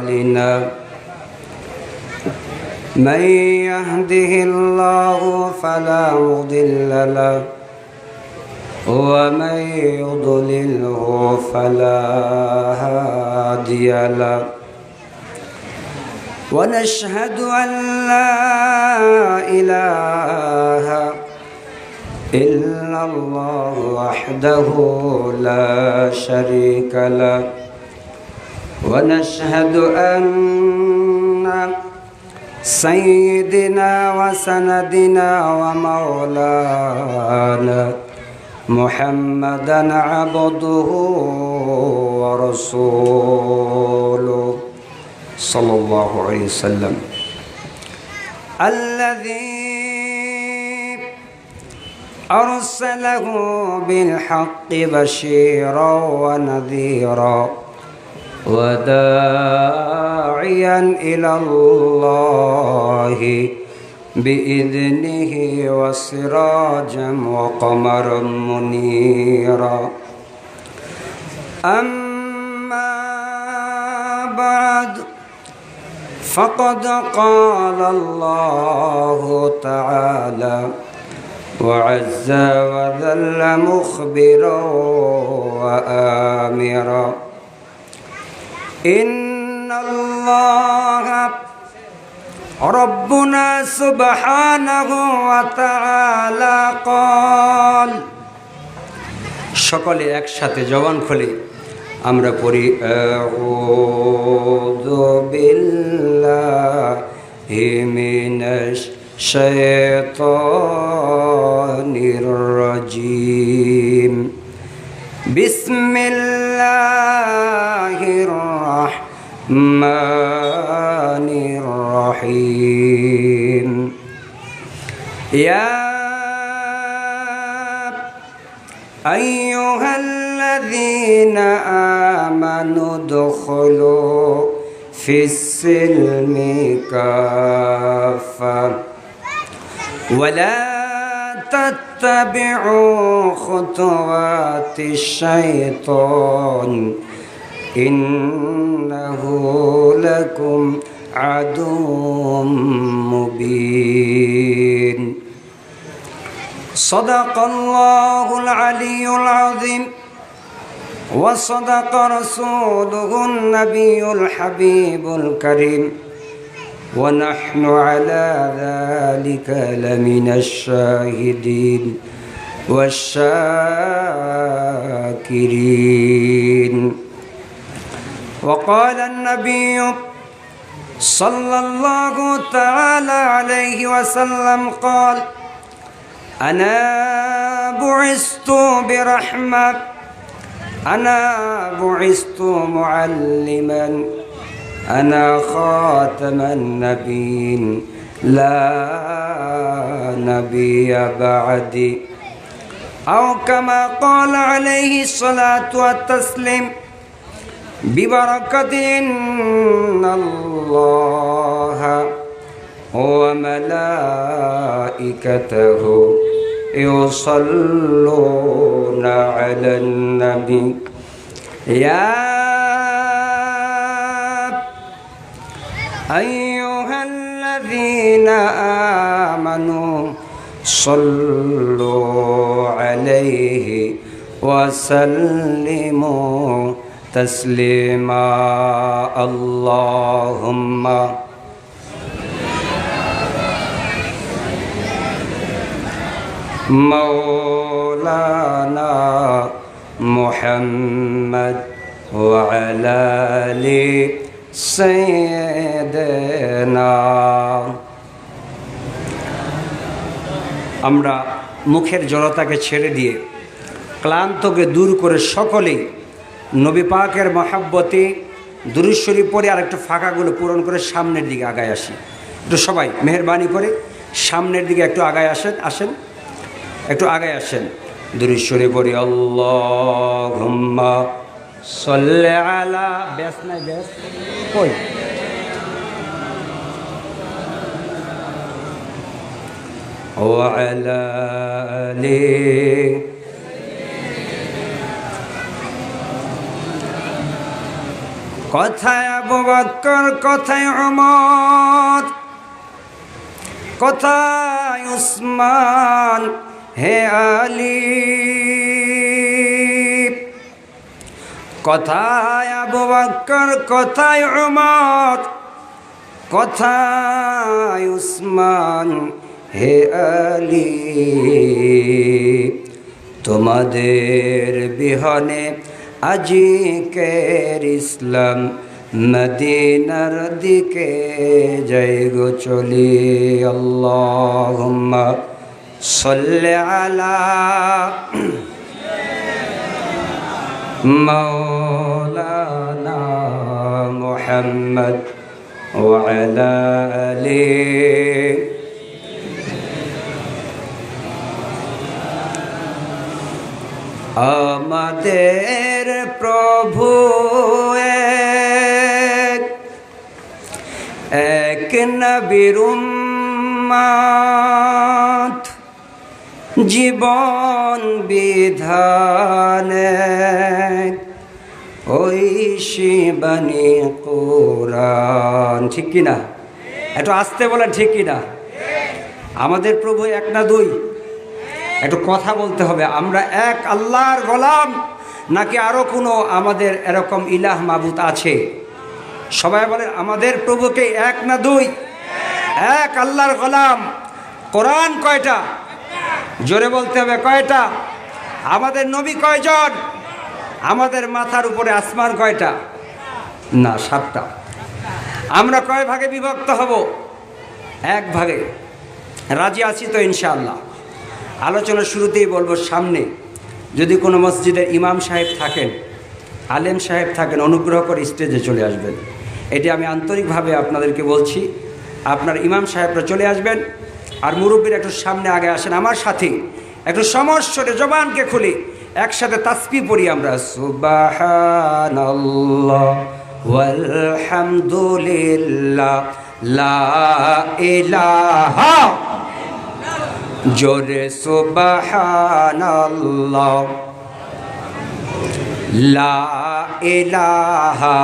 لنا من يهده الله فلا مضل له ومن يضلله فلا هادي له ونشهد أن لا إله إلا الله وحده لا شريك له ونشهد أن سيدنا وسندنا ومولانا محمدا عبده ورسوله صلى الله عليه وسلم الذي أرسله بالحق بشيرا ونذيرا وداعيا إلى الله بإذنه وسراجا وقمرا منيرا أما بعد فقد قال الله تعالى وعز وذل مخبرا وآمرا إن الله ربنا سبحانه وتعالى قال সকলে একসাথে জবান খুলে আমরা পড়ি আউযু বিল্লাহি মিনাশ শাইতানির রাজীম বিসমিল্লাহির রাহমানির রহিম ইয়া আইয়ুহাল্লাযীনা আমানু দুখুলু ফিস-সিলমি কাফা ওয়ালা تتبعوا خطوات الشيطان إنه لكم عدو مبين صدق الله العلي العظيم وصدق رسوله النبي الحبيب الكريم ونحن على ذلك لمن الشاهدين والشاكرين وقال النبي صلى الله تعالى عليه وسلم قال أنا بعثت برحمة أنا بعثت معلما أنا خاتم النبيين لا نبي بعدي أو كما قال عليه الصلاة والتسليم ببركة إن الله وملائكته يصلون على النبي يا أيها الذين آمنوا صلوا عليه وسلموا تسليما اللهم مولانا محمد وعلى آله سيدنا আমরা মুখের জড়তাকে ছেড়ে দিয়ে ক্লান্তকে দূর করে সকলেই নবী পাকের মহাব্বতে দুরূদ শরীফ পড়ে আর একটু ফাঁকাগুলো পূরণ করে সামনের দিকে আগায় আসি। একটু সবাই মেহেরবানি করে সামনের দিকে একটু আগায় আসেন একটু আগায় আসেন। দুরূদ শরীফ পড়ি আল্লাহুম্মা সাল্লি আলা বেস নাই বেস কই ওয়া আলা আলিহি কথায় আবু বকর, কথায় ওমর, কথায় উসমান, হে আলী। কথায় আবু বকর, কথায় ওমর, কথায় উসমান, হে আলী। তোমাদের বিহনে আজিকের ইসলাম মদিনার দিকে যাই গো চলি। আল্লাহুম্মা সাল্লি আলা মাওলানা মুহাম্মদ ওয়া আলা আলিহি। আমাদের প্রভু এক নবীর উম্মত, জীবন বিধান ওই শিবানী কোরআন। ঠিক কিনা? একটু আস্তে বলেন, ঠিক কিনা? আমাদের প্রভু এক না দুই? একটু কথা বলতে হবে। আমরা এক আল্লাহর গোলাম নাকি আরো কোনো আমাদের এরকম ইলাহ মাবুদ আছে? সবাই বলেন, আমাদের প্রভুকে এক না দুই? এক আল্লাহর গোলাম। কোরআন কয়টা? জোরে বলতে হবে, কয়টা? আমাদের নবী কয়জন? আমাদের মাথার উপরে আসমান কয়টা? না, 7টা। আমরা কয় ভাগে বিভক্ত হব? এক ভাগে। রাজি আছি তো ইনশাআল্লাহ? আলোচনার শুরুতেই বলবো, সামনে যদি কোনো মসজিদের ইমাম সাহেব থাকেন, আলেম সাহেব থাকেন, অনুগ্রহ করে স্টেজে চলে আসবেন। এটি আমি আন্তরিকভাবে আপনাদেরকে বলছি। আপনার ইমাম সাহেবরা চলে আসবেন, আর মুরব্বীরা একটু সামনে আগে আসেন। আমার সাথে একটু সমস্যরে জবানকে খুলি, একসাথে তাসবিহ পড়ি আমরা। সুবহানাল্লাহ ওয়ালহামদুলিল্লাহ লা ইলাহা, জোরে সুবহানাল্লাহ লা ইলাহা,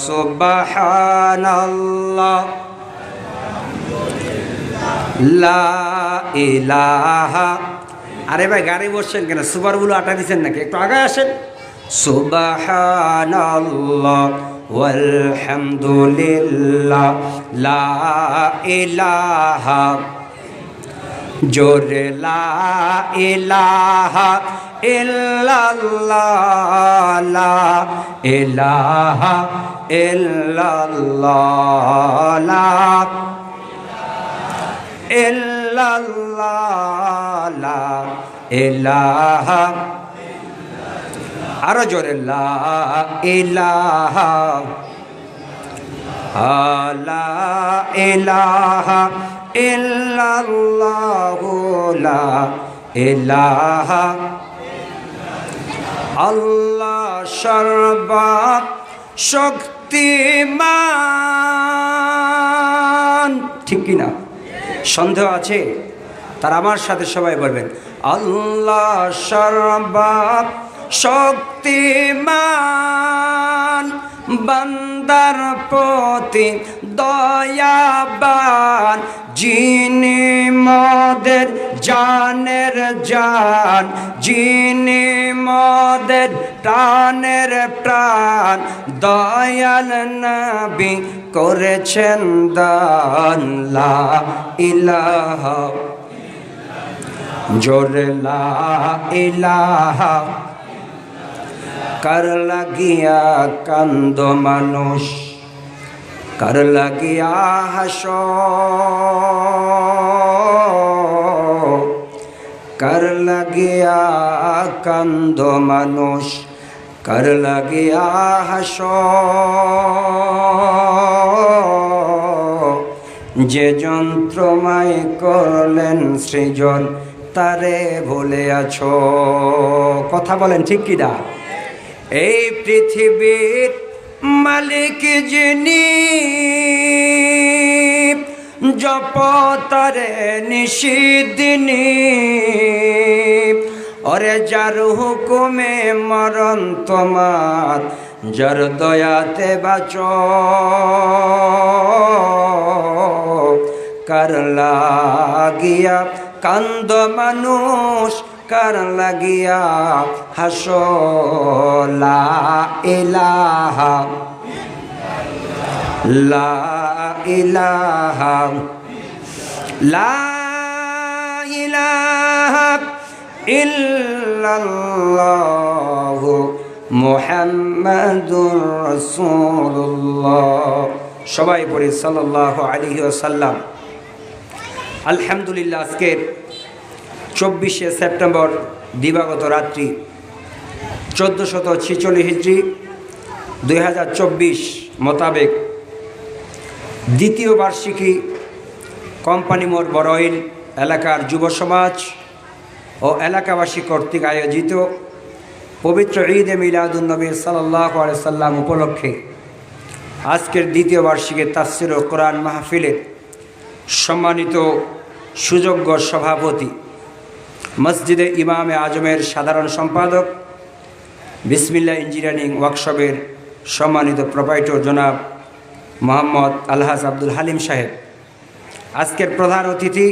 সুবহানাল্লাহ লা ইলাহা। আরে ভাই, গাড়ি বসছেন কেন? সুপারগুলো আটা দিচ্ছেন নাকি? একটু আগে আসেন। সুবহানাল্লাহ ওয়ালহামদুলিল্লাহ লা ইলাহা, জোরে লা ইলাহা ইল্লাল্লাহ লা ইলাহা ইল্লাল্লাহ লা ইল্লাল্লাহ লা ইলাহা, আরো জোরে লা ইলাহা লা ইলাহা ইল্লাল্লাহু লা ইলাহা। আল্লাহ সর্বা শক্তিমান। ঠিক কিনা? সন্দেহ আছে? তার আমার সাথে সবাই বলবেন, আল্লাহ সর্বা শক্তিমান, বান্দার প্রতি দয়াবান, যিনি মদের জানের জান, যিনি মদের প্রাণের প্রাণ, দয়াল নবী করেছেন দান। লা ইলাহা, জোরে লা ইলাহা। কার লাগিয়া কান্দ মানুষ, কার লাগিয়া হাস, কার লাগিয়া কান্দ মানুষ, কার লাগিয়া হাস। যে যন্ত্রমায় করলেন সৃজন, তারে ভুলে আছো। কথা বলেন, ঠিক কিনা? এই পৃথিবীর মালিক যিনি, জপ তারে নিশিদিনী, ওরে যার হুকুমে মরণ তোমার, যার দয়াতে বাঁচো, কার লাগিয়া কান্দ মানুষ, কার লাগিয়া হাসো, লা ইলাহা লা ইলাহা লা ইলাহা ইল্লাল্লাহু মুহাম্মাদুর রাসূলুল্লাহ। সবাই পড়ি সাল্লাল্লাহু আলাইহি ওয়াসাল্লাম। আলহামদুলিল্লাহ, আজকের 24শে সেপ্টেম্বর দিবাগত রাত্রি 1446 হিজরি 2024 মোতাবেক দ্বিতীয় বার্ষিকী কোম্পানি মোড় বড়ইল এলাকার যুব সমাজ ও এলাকাবাসী কর্তৃক আয়োজিত পবিত্র ঈদে মিলাদুন্নবী সাল্লাল্লাহু আলাইহি সাল্লাম উপলক্ষে আজকের দ্বিতীয় বার্ষিকী তাফসীর ও কোরআন মাহফিলের সম্মানিত সুযোগ্য সভাপতি, মসজিদে ইমামে আজমের সাধারণ সম্পাদক, বিসমিল্লাহ ইঞ্জিনিয়ারিং ওয়ার্কশপের সম্মানিত প্রোপাইটর জনাব মোহাম্মদ আলহাজ আব্দুল হালিম সাহেব, আজকের প্রধান অতিথি